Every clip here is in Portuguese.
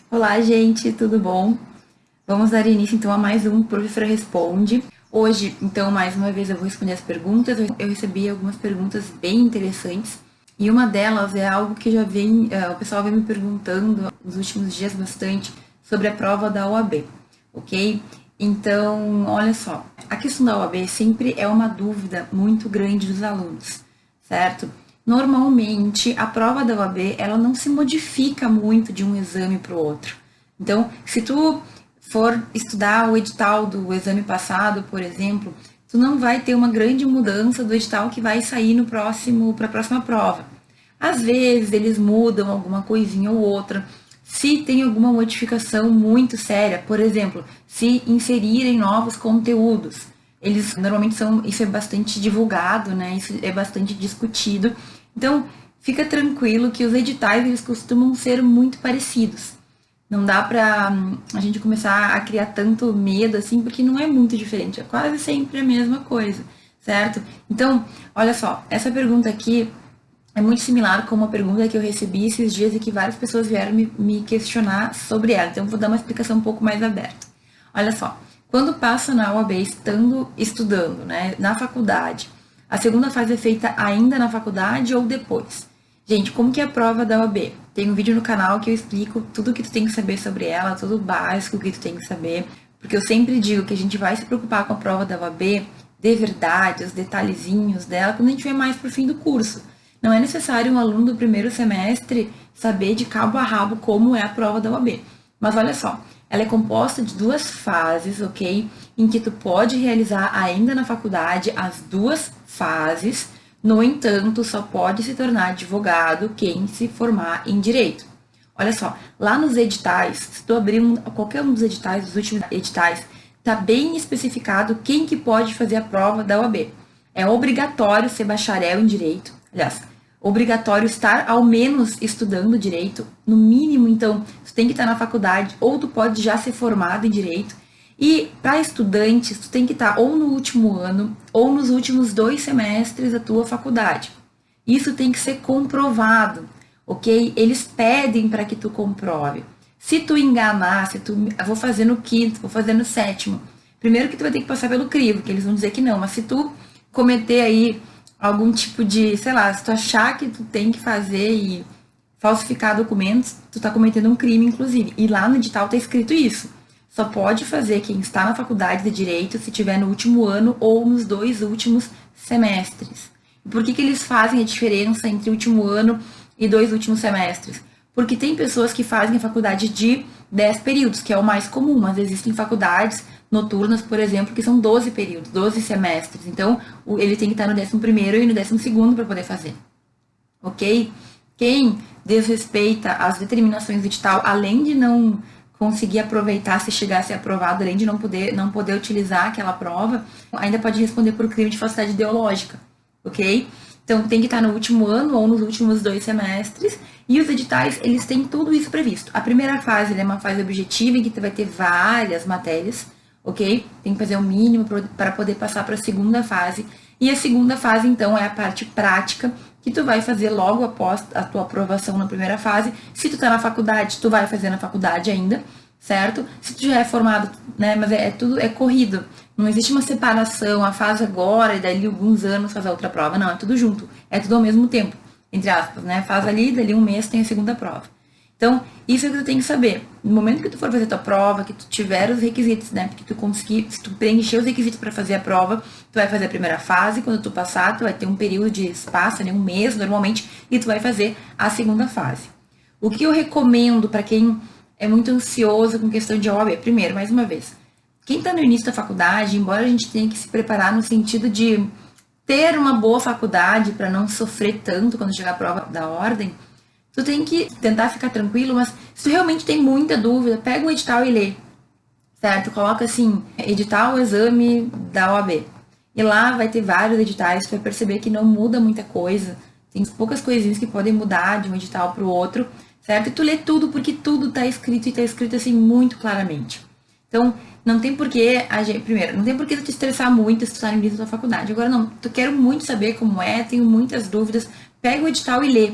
Olá, gente, tudo bom? Vamos dar início então a mais um Professora Responde. Hoje, então, mais uma vez eu vou responder as perguntas. Eu recebi algumas perguntas bem interessantes e uma delas é algo que já vem, o pessoal vem me perguntando nos últimos dias bastante sobre a prova da OAB, ok? Então, olha só, a questão da OAB sempre é uma dúvida muito grande dos alunos, certo? Normalmente, a prova da OAB, ela não se modifica muito de um exame para o outro. Então, se tu for estudar o edital do exame passado, por exemplo, tu não vai ter uma grande mudança do edital que vai sair no próximo, para a próxima prova. Às vezes, eles mudam alguma coisinha ou outra. Se tem alguma modificação muito séria, por exemplo, se inserirem novos conteúdos, eles normalmente são, isso é bastante divulgado, né? Isso é bastante discutido. Então, fica tranquilo que os editais eles costumam ser muito parecidos. Não dá pra a gente começar a criar tanto medo assim, porque não é muito diferente, é quase sempre a mesma coisa, certo? Então, olha só, essa pergunta aqui é muito similar com uma pergunta que eu recebi esses dias e que várias pessoas vieram me questionar sobre ela. Então, eu vou dar uma explicação um pouco mais aberta. Olha só, quando passa na OAB estudando, né, na faculdade, a segunda fase é feita ainda na faculdade ou depois? Gente, como que é a prova da OAB? Tem um vídeo no canal que eu explico tudo o que tu tem que saber sobre ela, tudo o básico que tu tem que saber, porque eu sempre digo que a gente vai se preocupar com a prova da OAB de verdade, os detalhezinhos dela, quando a gente vem mais pro fim do curso. Não é necessário um aluno do primeiro semestre saber de cabo a rabo como é a prova da OAB. Mas olha só, ela é composta de duas fases, ok? Em que tu pode realizar ainda na faculdade as duas fases. No entanto, só pode se tornar advogado quem se formar em direito. Olha só, lá nos editais, se tu abrir qualquer um dos editais, os últimos editais, tá bem especificado quem que pode fazer a prova da OAB. É obrigatório ser bacharel em direito, aliás, obrigatório estar ao menos estudando direito, no mínimo, então, tu tem que estar na faculdade ou tu pode já ser formado em direito. E para estudantes, tu tem que estar ou no último ano ou nos últimos 2 semestres da tua faculdade. Isso tem que ser comprovado, ok? Eles pedem para que tu comprove. Se tu enganar, eu vou fazer no quinto, vou fazer no sétimo. Primeiro que tu vai ter que passar pelo crivo, que eles vão dizer que não. Mas se tu cometer aí algum tipo de, sei lá, se tu achar que tu tem que fazer e falsificar documentos, tu tá cometendo um crime, inclusive. E lá no edital tá escrito isso. Só pode fazer quem está na faculdade de Direito se tiver no último ano ou nos 2 últimos semestres. E por que eles fazem a diferença entre o último ano e 2 últimos semestres? Porque tem pessoas que fazem a faculdade de 10 períodos, que é o mais comum, mas existem faculdades noturnas, por exemplo, que são 12 períodos, 12 semestres. Então, ele tem que estar no 11º e no 12º para poder fazer. Ok? Quem desrespeita as determinações do edital, além de não conseguir aproveitar se chegar a ser aprovado, além de não poder utilizar aquela prova, ainda pode responder por crime de falsidade ideológica, ok? Então, tem que estar no último ano ou nos últimos 2 semestres, e os editais, eles têm tudo isso previsto. A primeira fase é uma fase objetiva, em que tu vai ter várias matérias, ok? Tem que fazer o mínimo para poder passar para a segunda fase, e a segunda fase, então, é a parte prática, que tu vai fazer logo após a tua aprovação na primeira fase. Se tu tá na faculdade, tu vai fazer na faculdade ainda, certo? Se tu já é formado, né, mas tudo é corrido. Não existe uma separação, a fase agora e dali alguns anos fazer outra prova. Não, é tudo junto. É tudo ao mesmo tempo, entre aspas, né? Faz ali, dali um mês tem a segunda prova. Então, isso é o que tu tem que saber. No momento que tu for fazer tua prova, que tu tiver os requisitos, né? Porque tu conseguir, se tu preencher os requisitos para fazer a prova, tu vai fazer a primeira fase, quando tu passar, tu vai ter um período de espaço, né? Um mês normalmente, e tu vai fazer a segunda fase. O que eu recomendo para quem é muito ansioso com questão de OAB? Primeiro, mais uma vez, quem tá no início da faculdade, embora a gente tenha que se preparar no sentido de ter uma boa faculdade para não sofrer tanto quando chegar a prova da ordem, tu tem que tentar ficar tranquilo, mas se tu realmente tem muita dúvida, pega um edital e lê, certo? Coloca assim, edital, exame da OAB. E lá vai ter vários editais, tu vai perceber que não muda muita coisa. Tem poucas coisinhas que podem mudar de um edital para o outro, certo? E tu lê tudo, porque tudo tá escrito e tá escrito assim muito claramente. Então, não tem porquê, primeiro, não tem porquê tu te estressar muito se tu tá no início da tua faculdade. Agora não, tu quero muito saber como é, tenho muitas dúvidas, pega o edital e lê.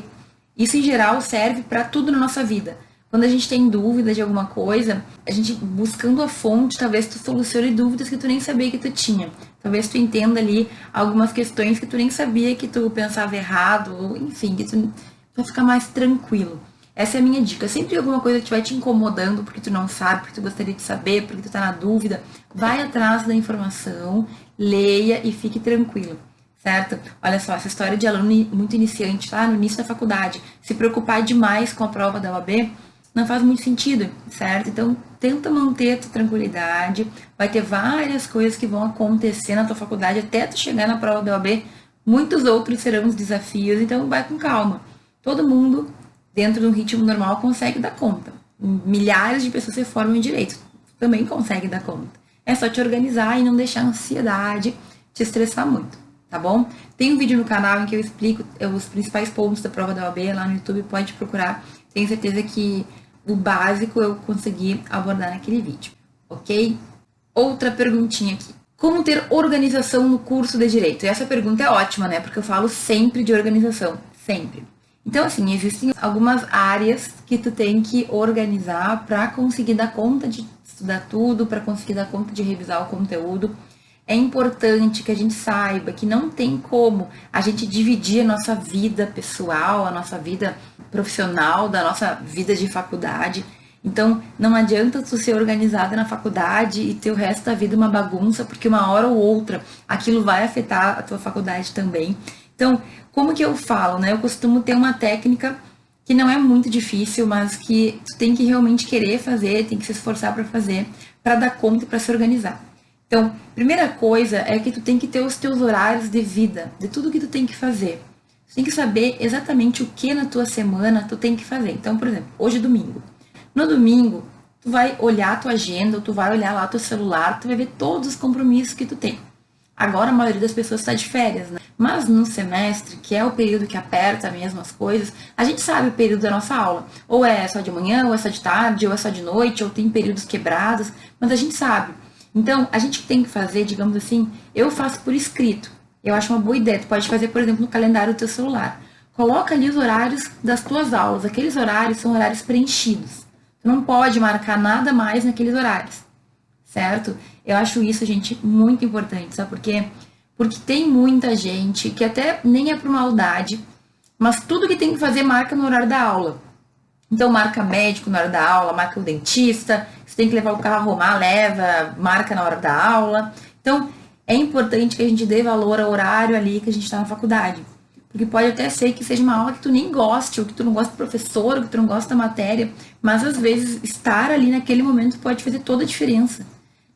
Isso, em geral, serve para tudo na nossa vida. Quando a gente tem dúvida de alguma coisa, a gente buscando a fonte, talvez tu solucione dúvidas que tu nem sabia que tu tinha. Talvez tu entenda ali algumas questões que tu nem sabia que tu pensava errado, ou enfim, que tu vai ficar mais tranquilo. Essa é a minha dica. Sempre alguma coisa que estiver te incomodando porque tu não sabe, porque tu gostaria de saber, porque tu tá na dúvida, vai atrás da informação, leia e fique tranquilo. Certo? Olha só, essa história de aluno muito iniciante, lá no início da faculdade, se preocupar demais com a prova da OAB, não faz muito sentido, certo? Então, tenta manter a tua tranquilidade, vai ter várias coisas que vão acontecer na tua faculdade até tu chegar na prova da OAB, muitos outros serão os desafios, então vai com calma. Todo mundo, dentro de um ritmo normal, consegue dar conta. Milhares de pessoas se formam em direito, também consegue dar conta. É só te organizar e não deixar a ansiedade te estressar muito, tá bom? Tem um vídeo no canal em que eu explico os principais pontos da prova da OAB, lá no YouTube, pode procurar. Tenho certeza que o básico eu consegui abordar naquele vídeo, ok? Outra perguntinha aqui. Como ter organização no curso de Direito? E essa pergunta é ótima, né? Porque eu falo sempre de organização, sempre. Então, assim, existem algumas áreas que tu tem que organizar para conseguir dar conta de estudar tudo, para conseguir dar conta de revisar o conteúdo. É importante que a gente saiba que não tem como a gente dividir a nossa vida pessoal, a nossa vida profissional, da nossa vida de faculdade. Então, não adianta tu ser organizada na faculdade e ter o resto da vida uma bagunça, porque uma hora ou outra aquilo vai afetar a tua faculdade também. Então, como que eu falo, né? Eu costumo ter uma técnica que não é muito difícil, mas que tu tem que realmente querer fazer, tem que se esforçar para fazer, para dar conta e para se organizar. Então, primeira coisa é que tu tem que ter os teus horários de vida, de tudo que tu tem que fazer. Tu tem que saber exatamente o que na tua semana tu tem que fazer. Então, por exemplo, hoje é domingo. No domingo, tu vai olhar a tua agenda, tu vai olhar lá teu celular, tu vai ver todos os compromissos que tu tem. Agora a maioria das pessoas está de férias, né? Mas no semestre, que é o período que aperta mesmo as coisas, a gente sabe o período da nossa aula. Ou é só de manhã, ou é só de tarde, ou é só de noite, ou tem períodos quebrados, mas a gente sabe. Então, a gente tem que fazer, digamos assim, eu faço por escrito. Eu acho uma boa ideia. Tu pode fazer, por exemplo, no calendário do teu celular. Coloca ali os horários das tuas aulas. Aqueles horários são horários preenchidos. Tu não pode marcar nada mais naqueles horários, certo? Eu acho isso, gente, muito importante, sabe por quê? Porque tem muita gente que até nem é por maldade, mas tudo que tem que fazer marca no horário da aula. Então, marca médico na hora da aula, marca o dentista, se tem que levar o carro a arrumar, leva, marca na hora da aula. Então, é importante que a gente dê valor ao horário ali que a gente está na faculdade. Porque pode até ser que seja uma aula que tu nem goste, ou que tu não gosta do professor, ou que tu não gosta da matéria, mas às vezes estar ali naquele momento pode fazer toda a diferença.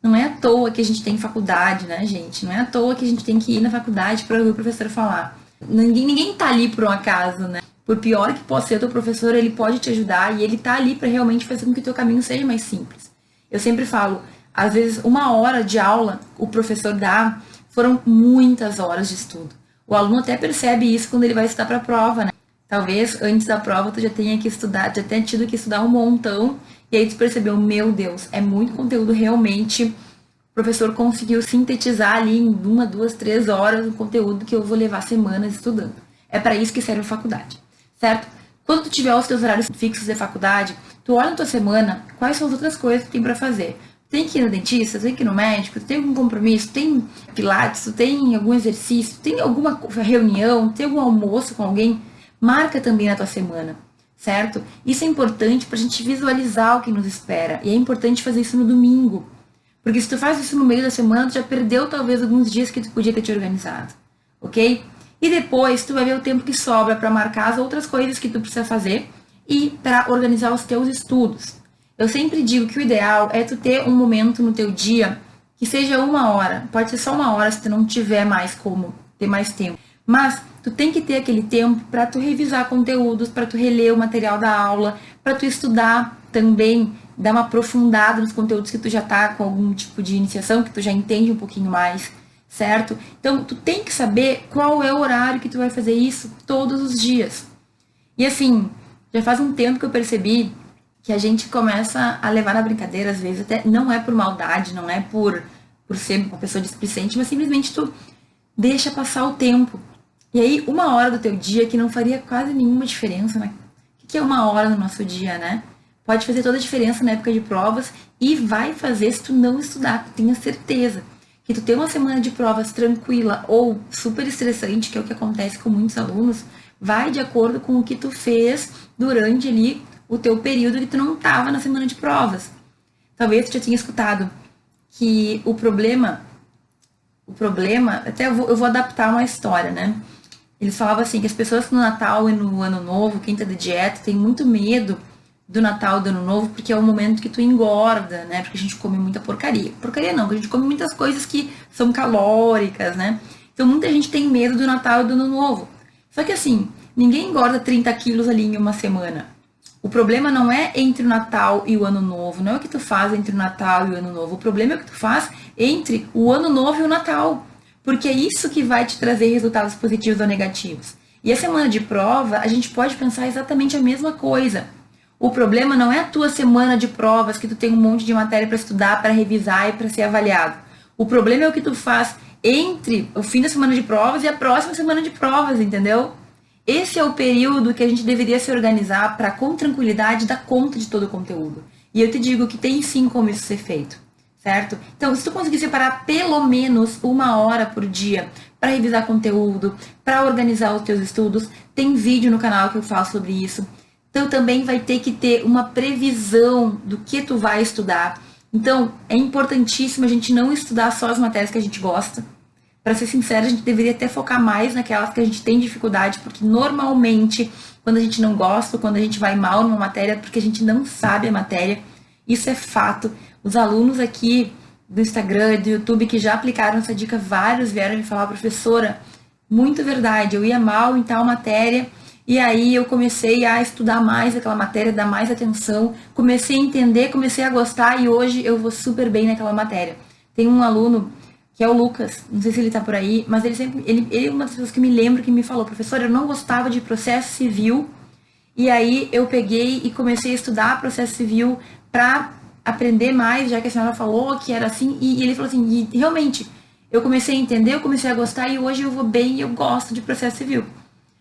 Não é à toa que a gente tem faculdade, né, gente? Não é à toa que a gente tem que ir na faculdade para ouvir o professor falar. Ninguém tá ali por um acaso, né? Por pior que possa ser o teu professor, ele pode te ajudar e ele tá ali para realmente fazer com que o teu caminho seja mais simples. Eu sempre falo, às vezes 1 hora de aula o professor dá, foram muitas horas de estudo. O aluno até percebe isso quando ele vai estudar para a prova, né? Talvez antes da prova tu já tenha que estudar, já tenha tido que estudar um montão, e aí tu percebeu, meu Deus, é muito conteúdo realmente. O professor conseguiu sintetizar ali em 1, 2, 3 horas o conteúdo que eu vou levar semanas estudando. É para isso que serve a faculdade, certo? Quando tu tiver os teus horários fixos de faculdade, tu olha na tua semana quais são as outras coisas que tem para fazer. Tem que ir no dentista, tem que ir no médico, tem algum compromisso, tem pilates, tem algum exercício, tem alguma reunião, tem algum almoço com alguém, marca também na tua semana, certo? Isso é importante pra gente visualizar o que nos espera. E é importante fazer isso no domingo. Porque se tu faz isso no meio da semana, tu já perdeu talvez alguns dias que tu podia ter te organizado, ok? E depois tu vai ver o tempo que sobra para marcar as outras coisas que tu precisa fazer e para organizar os teus estudos. Eu sempre digo que o ideal é tu ter um momento no teu dia que seja 1 hora. Pode ser só 1 hora se tu não tiver mais como ter mais tempo. Mas tu tem que ter aquele tempo para tu revisar conteúdos, para tu reler o material da aula, para tu estudar também, dar uma aprofundada nos conteúdos que tu já tá com algum tipo de iniciação, que tu já entende um pouquinho mais, certo? Então, tu tem que saber qual é o horário que tu vai fazer isso todos os dias. E assim, já faz um tempo que eu percebi que a gente começa a levar na brincadeira, às vezes, até não é por maldade, não é por ser uma pessoa displicente, mas simplesmente tu deixa passar o tempo. E aí, 1 hora do teu dia que não faria quase nenhuma diferença, né? O que é 1 hora no nosso dia, né? pode fazer toda a diferença na época de provas e vai fazer se tu não estudar, tenha certeza. Que tu ter uma semana de provas tranquila ou super estressante, que é o que acontece com muitos alunos, vai de acordo com o que tu fez durante ali o teu período que tu não estava na semana de provas. Talvez tu já tenha escutado que o problema, até eu vou adaptar uma história, né? Eles falavam assim, que as pessoas no Natal e no Ano Novo, quem tá de dieta, tem muito medo do Natal e do Ano Novo, porque é o momento que tu engorda, né? Porque a gente come muita porcaria. Porcaria não, porque a gente come muitas coisas que são calóricas, né? Então muita gente tem medo do Natal e do Ano Novo. Só que assim, ninguém engorda 30 quilos ali em uma semana. O problema não é entre o Natal e o Ano Novo, não é o que tu faz entre o Natal e o Ano Novo. O problema é o que tu faz entre o Ano Novo e o Natal. Porque é isso que vai te trazer resultados positivos ou negativos. E a semana de prova, a gente pode pensar exatamente a mesma coisa. O problema não é a tua semana de provas, que tu tem um monte de matéria para estudar, para revisar e para ser avaliado. O problema é o que tu faz entre o fim da semana de provas e a próxima semana de provas, entendeu? Esse é o período que a gente deveria se organizar para, com tranquilidade, dar conta de todo o conteúdo. E eu te digo que tem sim como isso ser feito, certo? Então, se tu conseguir separar pelo menos 1 hora por dia para revisar conteúdo, para organizar os teus estudos, tem vídeo no canal que eu falo sobre isso. Então, também vai ter que ter uma previsão do que tu vai estudar. Então, é importantíssimo a gente não estudar só as matérias que a gente gosta. Para ser sincera, a gente deveria até focar mais naquelas que a gente tem dificuldade, porque normalmente, quando a gente não gosta, quando a gente vai mal numa matéria, é porque a gente não sabe a matéria. Isso é fato. Os alunos aqui do Instagram e do YouTube que já aplicaram essa dica, vários vieram me falar, professora, muito verdade, eu ia mal em tal matéria, e aí eu comecei a estudar mais aquela matéria, dar mais atenção, comecei a entender, comecei a gostar, e hoje eu vou super bem naquela matéria. Tem um aluno que é o Lucas, não sei se ele tá por aí, mas ele é uma das pessoas que me lembro que me falou, professora, eu não gostava de processo civil, e aí eu peguei e comecei a estudar processo civil para aprender mais, já que a senhora falou que era assim, e ele falou assim, e realmente, eu comecei a entender, eu comecei a gostar, e hoje eu vou bem e eu gosto de processo civil.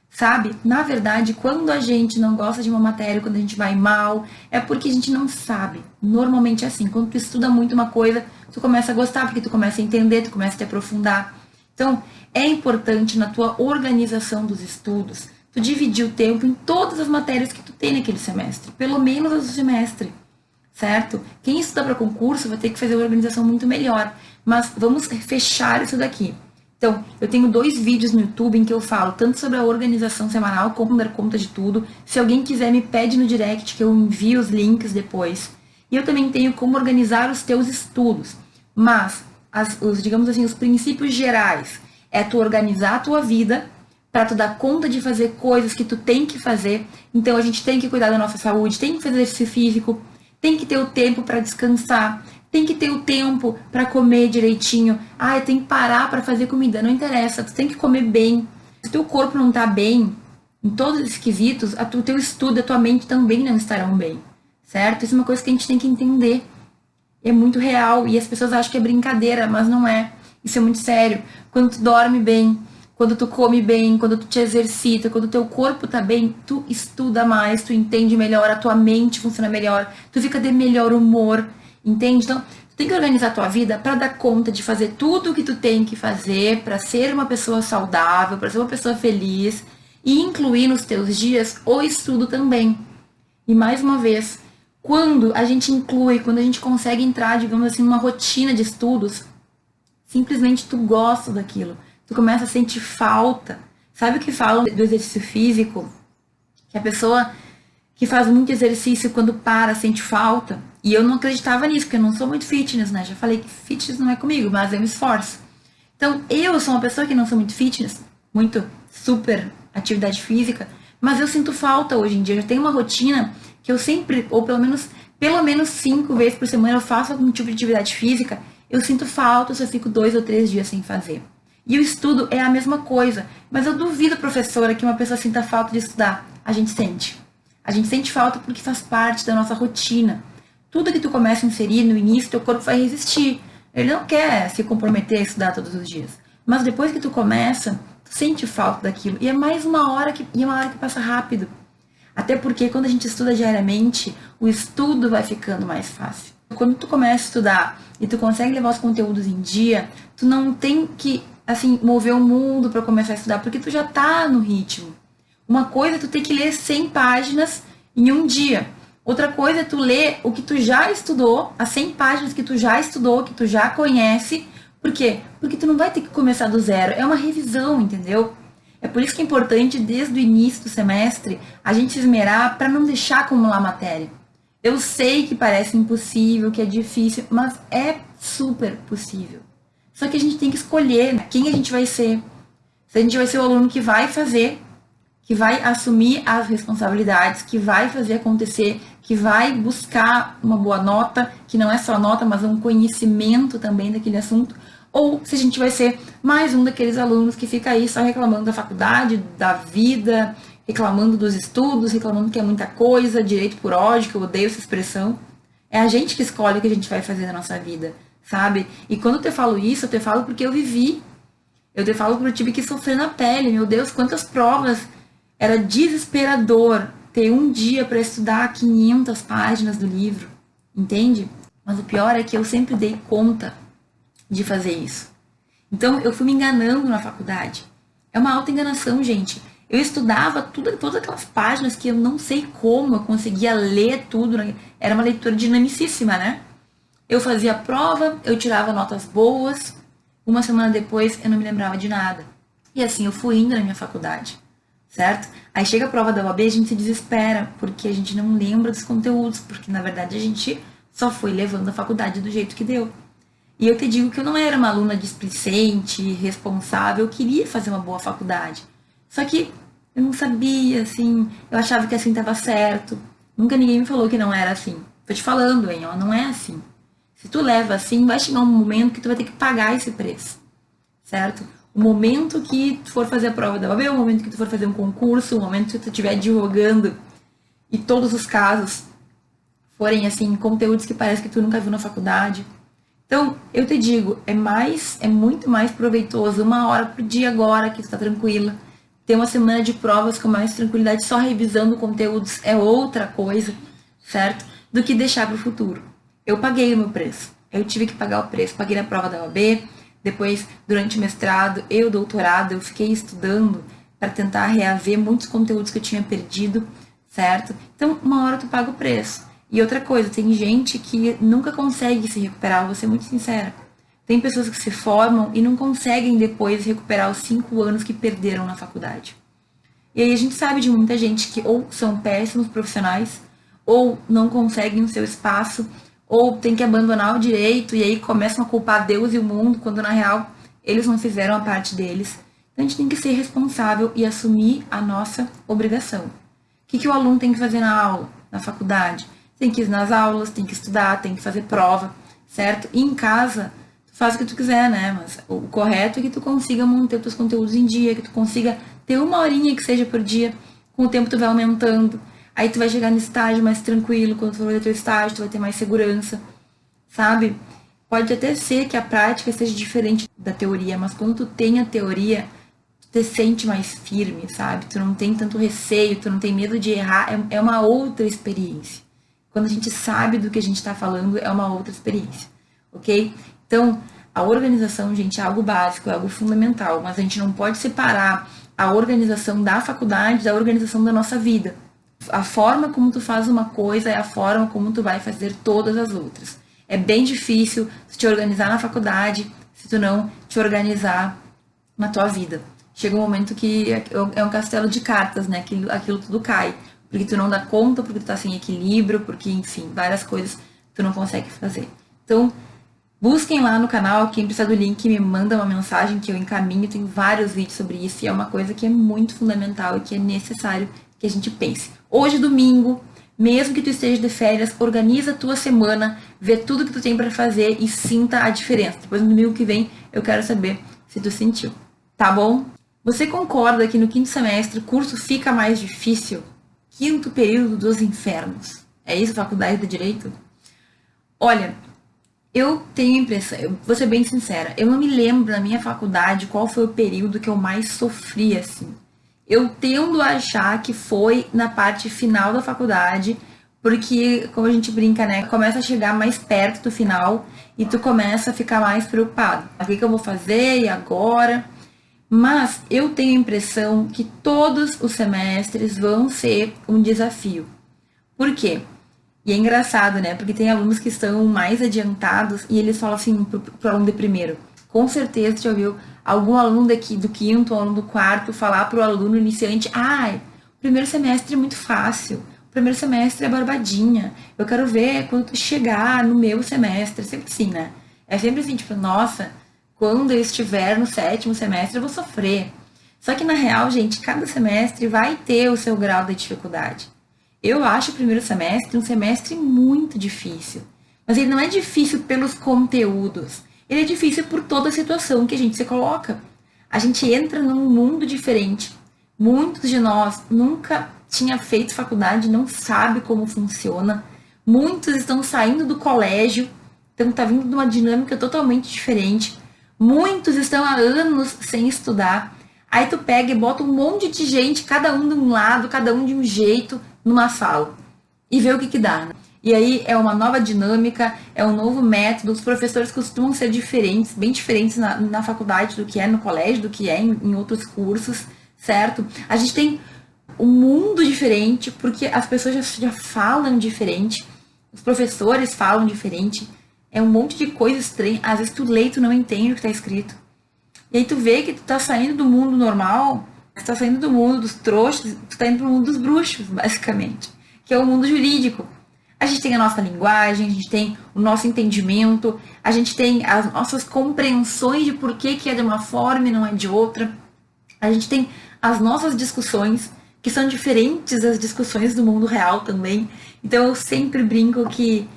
Sabe? Na verdade, quando a gente não gosta de uma matéria, quando a gente vai mal, é porque a gente não sabe. Normalmente é assim. Quando tu estuda muito uma coisa, tu começa a gostar, porque tu começa a entender, tu começa a te aprofundar. Então, é importante na tua organização dos estudos, tu dividir o tempo em todas as matérias que tu tem naquele semestre. Pelo menos as do semestre. Certo? Quem estuda para concurso vai ter que fazer uma organização muito melhor. Mas vamos fechar isso daqui. Então, eu tenho 2 vídeos no YouTube em que eu falo tanto sobre a organização semanal, como dar conta de tudo. Se alguém quiser, me pede no direct que eu envio os links depois. E eu também tenho como organizar os teus estudos. Mas, digamos assim, os princípios gerais é tu organizar a tua vida para tu dar conta de fazer coisas que tu tem que fazer. Então, a gente tem que cuidar da nossa saúde, tem que fazer exercício físico, tem que ter o tempo para descansar, tem que ter o tempo para comer direitinho. Ah, tem que parar para fazer comida. Não interessa, tu tem que comer bem. Se teu corpo não tá bem, em todos os quesitos, o teu estudo, a tua mente também não estarão bem. Certo? Isso é uma coisa que a gente tem que entender. É muito real e as pessoas acham que é brincadeira, mas não é. Isso é muito sério. Quando tu dorme bem, quando tu come bem, quando tu te exercita, quando o teu corpo tá bem, tu estuda mais, tu entende melhor, a tua mente funciona melhor, tu fica de melhor humor. Entende? Então, tu tem que organizar a tua vida para dar conta de fazer tudo o que tu tem que fazer para ser uma pessoa saudável, para ser uma pessoa feliz e incluir nos teus dias o estudo também. E mais uma vez, quando a gente inclui, quando a gente consegue entrar, digamos assim, numa rotina de estudos, simplesmente tu gosta daquilo. Tu começa a sentir falta. Sabe o que falam do exercício físico? Que a pessoa que faz muito exercício quando para sente falta. E eu não acreditava nisso, porque eu não sou muito fitness, né? Já falei que fitness não é comigo, mas eu me esforço. Então, eu sou uma pessoa que não sou muito fitness, muito super atividade física, mas eu sinto falta hoje em dia. Eu já tenho uma rotina que eu sempre, ou pelo menos 5 vezes por semana eu faço algum tipo de atividade física. Eu sinto falta se eu fico 2 ou 3 dias sem fazer. E o estudo é a mesma coisa. Mas eu duvido, professora, que uma pessoa sinta falta de estudar. A gente sente. A gente sente falta porque faz parte da nossa rotina. Tudo que tu começa a inserir no início, teu corpo vai resistir. Ele não quer se comprometer a estudar todos os dias. Mas depois que tu começa, tu sente falta daquilo. E é mais uma hora que passa rápido. Até porque quando a gente estuda diariamente, o estudo vai ficando mais fácil. Quando tu começa a estudar e tu consegue levar os conteúdos em dia, tu não tem que, assim, mover o mundo para começar a estudar, porque tu já tá no ritmo. Uma coisa é tu ter que ler 100 páginas em um dia. Outra coisa é tu ler o que tu já estudou, as 100 páginas que tu já estudou, que tu já conhece. Por quê? Porque tu não vai ter que começar do zero. É uma revisão, entendeu? É por isso que é importante, desde o início do semestre, a gente se esmerar para não deixar acumular matéria. Eu sei que parece impossível, que é difícil, mas é super possível. Só que a gente tem que escolher quem a gente vai ser. Se a gente vai ser o aluno que vai fazer, que vai assumir as responsabilidades, que vai fazer acontecer, que vai buscar uma boa nota, que não é só nota, mas um conhecimento também daquele assunto, ou se a gente vai ser mais um daqueles alunos que fica aí só reclamando da faculdade, da vida, reclamando dos estudos, reclamando que é muita coisa, direito por ódio, que eu odeio essa expressão. É a gente que escolhe o que a gente vai fazer na nossa vida, sabe? E quando eu te falo isso, eu te falo porque eu vivi. Eu te falo porque eu tive que sofrer na pele. Meu Deus, quantas provas. Era desesperador ter um dia para estudar 500 páginas do livro, entende? Mas o pior é que eu sempre dei conta de fazer isso. Então eu fui me enganando na faculdade. É uma autoenganação, gente. Eu estudava todas aquelas páginas que eu não sei como eu conseguia ler tudo. Era uma leitura dinamicíssima, né? Eu fazia a prova, eu tirava notas boas. Uma semana depois eu não me lembrava de nada. E assim eu fui indo na minha faculdade. Certo? Aí chega a prova da OAB, a gente se desespera, porque a gente não lembra dos conteúdos, porque na verdade a gente só foi levando a faculdade do jeito que deu. E eu te digo que eu não era uma aluna displicente, responsável, eu queria fazer uma boa faculdade. Só que eu não sabia, assim, eu achava que assim estava certo. Nunca ninguém me falou que não era assim. Tô te falando, hein, ó, não é assim. Se tu leva assim, vai chegar um momento que tu vai ter que pagar esse preço, certo? O momento que tu for fazer a prova da OAB, o momento que tu for fazer um concurso, o momento que tu estiver advogando e todos os casos forem, assim, conteúdos que parece que tu nunca viu na faculdade. Então, eu te digo, é muito mais proveitoso 1 hora por dia agora que tu tá tranquila. Ter uma semana de provas com mais tranquilidade, só revisando conteúdos é outra coisa, certo? Do que deixar pro futuro. Eu paguei o meu preço. Eu tive que pagar o preço. Paguei na prova da OAB. Depois, durante o mestrado e o doutorado, eu fiquei estudando para tentar reaver muitos conteúdos que eu tinha perdido, certo? Então, 1 hora tu paga o preço. E outra coisa, tem gente que nunca consegue se recuperar, vou ser muito sincera. Tem pessoas que se formam e não conseguem depois recuperar os 5 anos que perderam na faculdade. E aí a gente sabe de muita gente que ou são péssimos profissionais, ou não conseguem o seu espaço, ou tem que abandonar o direito e aí começam a culpar Deus e o mundo, quando na real eles não fizeram a parte deles. Então a gente tem que ser responsável e assumir a nossa obrigação. O que o aluno tem que fazer na aula, na faculdade? Tem que ir nas aulas, tem que estudar, tem que fazer prova, certo? E em casa, tu faz o que tu quiser, né? Mas o correto é que tu consiga manter os teus conteúdos em dia, que tu consiga ter 1 horinha que seja por dia, com o tempo tu vai aumentando. Aí tu vai chegar no estágio mais tranquilo, quando tu for fazer teu estágio, tu vai ter mais segurança, sabe? Pode até ser que a prática seja diferente da teoria, mas quando tu tem a teoria, tu te sente mais firme, sabe? Tu não tem tanto receio, tu não tem medo de errar, é uma outra experiência. Quando a gente sabe do que a gente tá falando, é uma outra experiência, ok? Então, a organização, gente, é algo básico, é algo fundamental, mas a gente não pode separar a organização da faculdade da organização da nossa vida. A forma como tu faz uma coisa é a forma como tu vai fazer todas as outras. É bem difícil tu te organizar na faculdade se tu não te organizar na tua vida. Chega um momento que é um castelo de cartas, né? Aquilo tudo cai. Porque tu não dá conta, porque tu tá sem equilíbrio, porque, enfim, várias coisas tu não consegue fazer. Então, busquem lá no canal, quem precisar do link me manda uma mensagem que eu encaminho, tem vários vídeos sobre isso e é uma coisa que é muito fundamental e que é necessário que a gente pense. Hoje, domingo, mesmo que tu esteja de férias, organiza a tua semana, vê tudo que tu tem para fazer e sinta a diferença. Depois no domingo que vem eu quero saber se tu sentiu, tá bom? Você concorda que no 5º semestre o curso fica mais difícil? 5º período dos infernos. É isso, faculdade de Direito? Olha, eu tenho a impressão, eu vou ser bem sincera, eu não me lembro na minha faculdade qual foi o período que eu mais sofri, assim. Eu tendo a achar que foi na parte final da faculdade, porque, como a gente brinca, né? Começa a chegar mais perto do final e tu começa a ficar mais preocupado. O que eu vou fazer e agora? Mas eu tenho a impressão que todos os semestres vão ser um desafio. Por quê? E é engraçado, né? Porque tem alunos que estão mais adiantados e eles falam assim pro aluno de primeiro. Com certeza já ouviu algum aluno daqui do quinto, aluno do quarto, falar pro aluno iniciante: ai, o primeiro semestre é muito fácil. O primeiro semestre é barbadinha. Eu quero ver quando tu chegar no meu semestre. É sempre assim, né? É sempre assim, tipo, nossa, quando eu estiver no sétimo semestre eu vou sofrer. Só que na real, gente, cada semestre vai ter o seu grau de dificuldade. Eu acho o primeiro semestre um semestre muito difícil. Mas ele não é difícil pelos conteúdos. Ele é difícil por toda a situação que a gente se coloca. A gente entra num mundo diferente. Muitos de nós nunca tinha feito faculdade, não sabe como funciona. Muitos estão saindo do colégio, então tá vindo de uma dinâmica totalmente diferente. Muitos estão há anos sem estudar. Aí tu pega e bota um monte de gente, cada um de um lado, cada um de um jeito, numa sala. E vê o que dá, né? E aí é uma nova dinâmica, é um novo método. Os professores costumam ser diferentes, bem diferentes na faculdade do que é no colégio, do que é em outros cursos, certo? A gente tem um mundo diferente, porque as pessoas já falam diferente, os professores falam diferente, é um monte de coisa estranha. Às vezes tu lê e tu não entende o que tá escrito. E aí tu vê que tu tá saindo do mundo normal, tu tá saindo do mundo dos trouxas, tu tá indo pro mundo dos bruxos, basicamente, que é o mundo jurídico. A gente tem a nossa linguagem, a gente tem o nosso entendimento, a gente tem as nossas compreensões de por que é de uma forma e não é de outra. A gente tem as nossas discussões, que são diferentes das discussões do mundo real também. Então eu sempre brinco que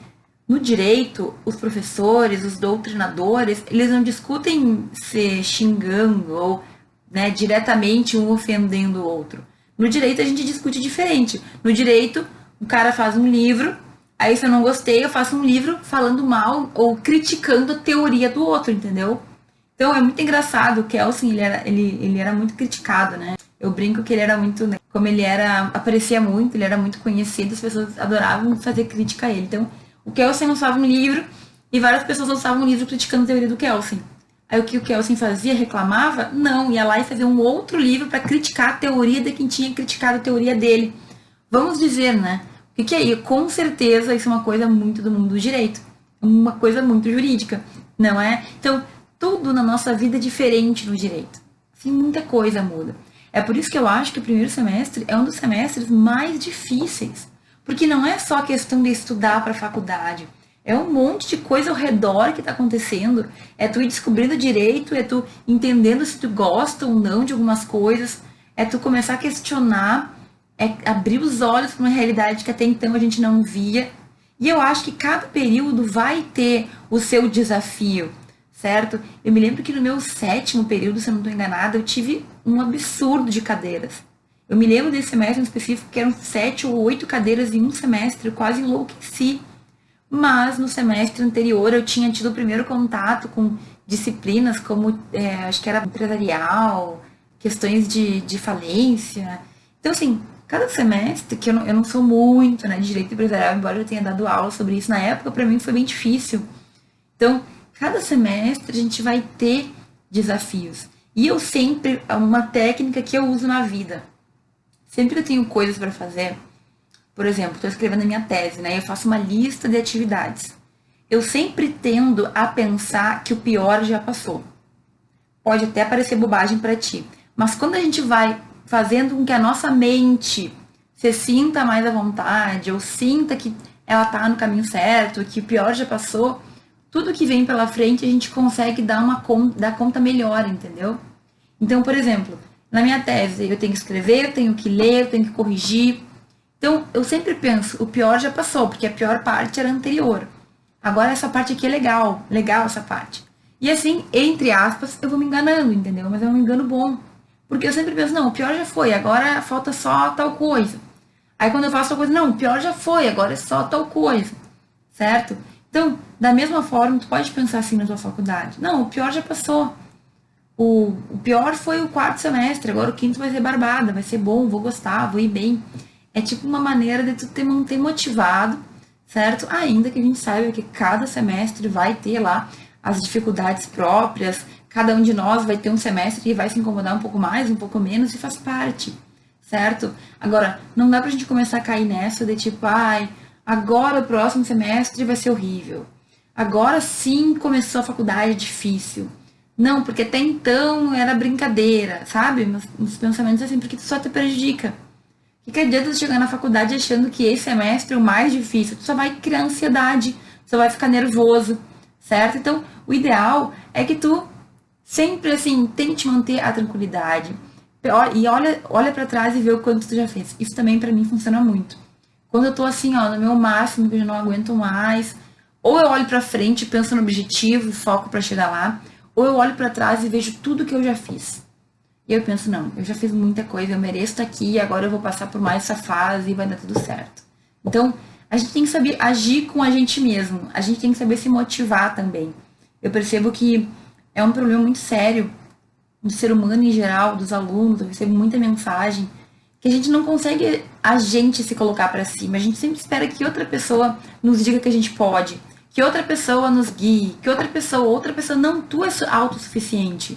no direito, os professores, os doutrinadores, eles não discutem se xingando ou, né, diretamente um ofendendo o outro. No direito a gente discute diferente. No direito, o cara faz um livro, aí se eu não gostei, eu faço um livro falando mal ou criticando a teoria do outro, entendeu? Então é muito engraçado. O Kelsen, ele era muito criticado, né? Eu brinco que ele era muito, né, como ele aparecia muito, ele era muito conhecido, as pessoas adoravam fazer crítica a ele. Então, o Kelsen lançava um livro e várias pessoas lançavam um livro criticando a teoria do Kelsen. Aí o que o Kelsen fazia? Reclamava? Não, ia lá e fazia um outro livro para criticar a teoria de quem tinha criticado a teoria dele. Vamos dizer, né? O que é isso? Com certeza isso é uma coisa muito do mundo do direito. Uma coisa muito jurídica, não é? Então, tudo na nossa vida é diferente no direito. Assim, muita coisa muda. É por isso que eu acho que o primeiro semestre é um dos semestres mais difíceis. Porque não é só questão de estudar para a faculdade. É um monte de coisa ao redor que está acontecendo. É tu ir descobrindo direito, é tu entendendo se tu gosta ou não de algumas coisas. É tu começar a questionar, é abrir os olhos para uma realidade que até então a gente não via. E eu acho que cada período vai ter o seu desafio, certo? Eu me lembro que no meu sétimo período, se eu não estou enganada, eu tive um absurdo de cadeiras. Eu me lembro desse semestre em específico que eram 7 ou 8 cadeiras em um semestre, eu quase enlouqueci. Mas no semestre anterior eu tinha tido o primeiro contato com disciplinas como, acho que era empresarial, questões de falência. Então, assim, cada semestre, que eu não sou muito, né, de direito empresarial, embora eu tenha dado aula sobre isso na época, para mim foi bem difícil. Então, cada semestre a gente vai ter desafios. E eu sempre, uma técnica que eu uso na vida, sempre que eu tenho coisas para fazer, por exemplo, estou escrevendo a minha tese, né? Eu faço uma lista de atividades. Eu sempre tendo a pensar que o pior já passou. Pode até parecer bobagem para ti, mas quando a gente vai fazendo com que a nossa mente se sinta mais à vontade, ou sinta que ela está no caminho certo, que o pior já passou, tudo que vem pela frente a gente consegue dar conta melhor, entendeu? Então, por exemplo, na minha tese, eu tenho que escrever, eu tenho que ler, eu tenho que corrigir. Então, eu sempre penso, o pior já passou, porque a pior parte era anterior. Agora essa parte aqui é legal essa parte. E assim, entre aspas, eu vou me enganando, entendeu? Mas é um engano bom. Porque eu sempre penso, não, o pior já foi, agora falta só tal coisa. Aí quando eu faço tal coisa, não, o pior já foi, agora é só tal coisa. Certo? Então, da mesma forma, tu pode pensar assim na tua faculdade. Não, o pior já passou. O pior foi o quarto semestre, agora o quinto vai ser barbada, vai ser bom, vou gostar, vou ir bem. É tipo uma maneira de tu te manter motivado, certo? Ainda que a gente saiba que cada semestre vai ter lá as dificuldades próprias, cada um de nós vai ter um semestre que vai se incomodar um pouco mais, um pouco menos, e faz parte, certo? Agora, não dá pra gente começar a cair nessa de tipo, ai, agora o próximo semestre vai ser horrível. Agora sim começou a faculdade difícil. Não, porque até então era brincadeira, sabe? Uns pensamentos assim, porque tu só te prejudica. O que adianta tu chegar na faculdade achando que esse semestre é o mais difícil? Tu só vai criar ansiedade, tu só vai ficar nervoso, certo? Então, o ideal é que tu sempre, assim, tente manter a tranquilidade. E olha para trás e vê o quanto tu já fez. Isso também para mim funciona muito. Quando eu tô assim, ó, no meu máximo, que eu já não aguento mais, ou eu olho para frente, penso no objetivo, foco para chegar lá, ou eu olho para trás e vejo tudo que eu já fiz. E eu penso, não, eu já fiz muita coisa, eu mereço estar aqui, agora eu vou passar por mais essa fase e vai dar tudo certo. Então, a gente tem que saber agir com a gente mesmo, a gente tem que saber se motivar também. Eu percebo que é um problema muito sério do ser humano em geral, dos alunos, eu recebo muita mensagem, que a gente não consegue a gente se colocar para cima, a gente sempre espera que outra pessoa nos diga que a gente pode, que outra pessoa nos guie, que outra pessoa, não, tu é autossuficiente.